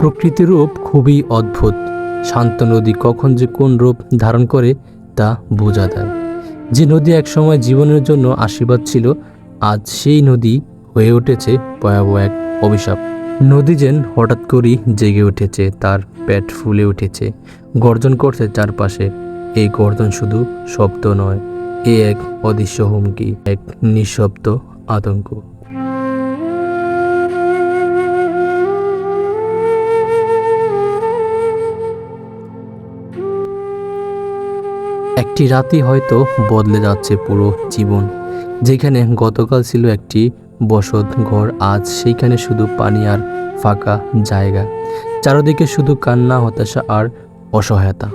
প্রকৃতির রূপ খুবই অদ্ভুত। শান্ত নদী কখন যে কোন রূপ ধারণ করে তা বোঝা যায়। যে নদী একসময় জীবনের জন্য আশীর্বাদ ছিল, আজ সেই নদী হয়ে উঠেছে ভয়াবহ এক অভিশাপ। নদী যেন হঠাৎ করেই জেগে উঠেছে, তার পেট ফুলে উঠেছে, গর্জন করছে চারপাশে। এই গর্জন শুধু শব্দ নয়, এ এক অদৃশ্য হুমকি, এক নিঃশব্দ আতঙ্ক। একটি রাতই হয়তো বদলে যাচ্ছে পুরো জীবন। যেখানে গতকাল ছিল একটি বসত ঘর, আজ সেইখানে শুধু পানি আর ফাঁকা জায়গা। চারদিকে শুধু কান্না, হতাশা আর অসহায়তা।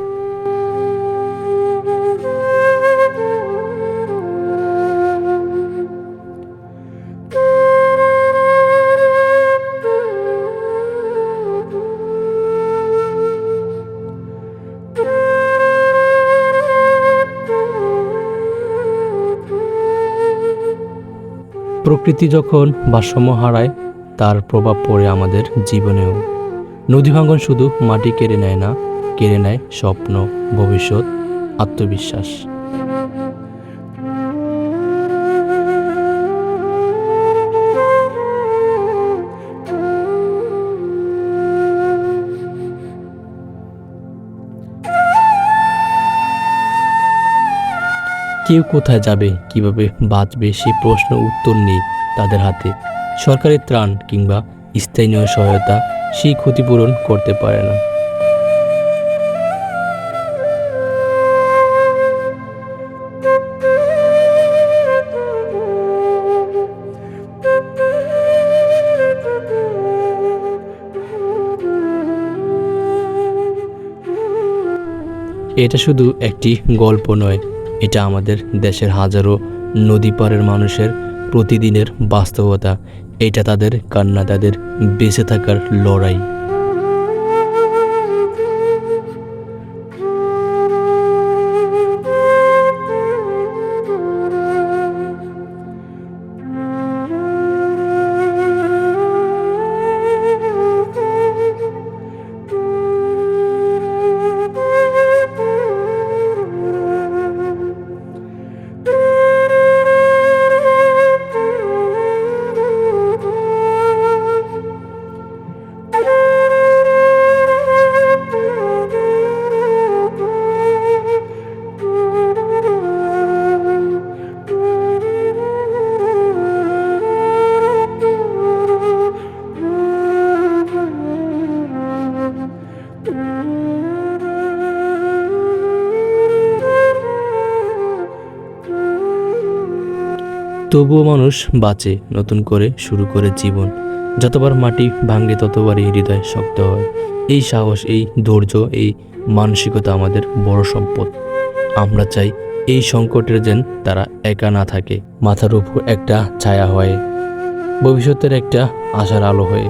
প্রকৃতি যখন ভারসাম্য হারায়, তার প্রভাব পড়ে আমাদের জীবনেও। নদী ভাঙন শুধু মাটি কেড়ে নেয় না, কেড়ে নেয় স্বপ্ন, ভবিষ্যৎ, আত্মবিশ্বাস। কেউ কোথায় যাবে, কিভাবে বাঁচবে, সেই প্রশ্ন উত্তর নেই তাদের হাতে। সরকারি ত্রাণ কিংবা স্থানীয় সহায়তা সেই ক্ষতিপূরণ করতে পারে না। এটা শুধু একটি গল্প নয়, এটা আমাদের দেশের হাজারো নদী পাড়ের মানুষের প্রতিদিনের বাস্তবতা। এটা তাদের কান্না, তাদের বেঁচে থাকার লড়াই। তবুও মানুষ বাঁচে, নতুন করে শুরু করে জীবন। যতবার মাটি ভাঙে ততবারই হৃদয় শক্ত হয়। এই সাহস, এই ধৈর্য, এই মানসিকতা আমাদের বড় সম্পদ। আমরা চাই এই সংকটের যেন তারা একা না থাকে, মাথার উপর একটা ছায়া হয়ে, ভবিষ্যতের একটা আশার আলো হয়ে।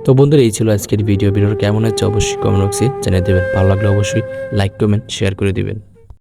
তো বন্ধুরা, এই ছিল আজকের ভিডিওটা কেমন হচ্ছে অবশ্যই কমেন্ট বক্সে জানিয়ে দেবেন। ভালো লাগলে অবশ্যই লাইক, কমেন্ট, শেয়ার করে দিবেন।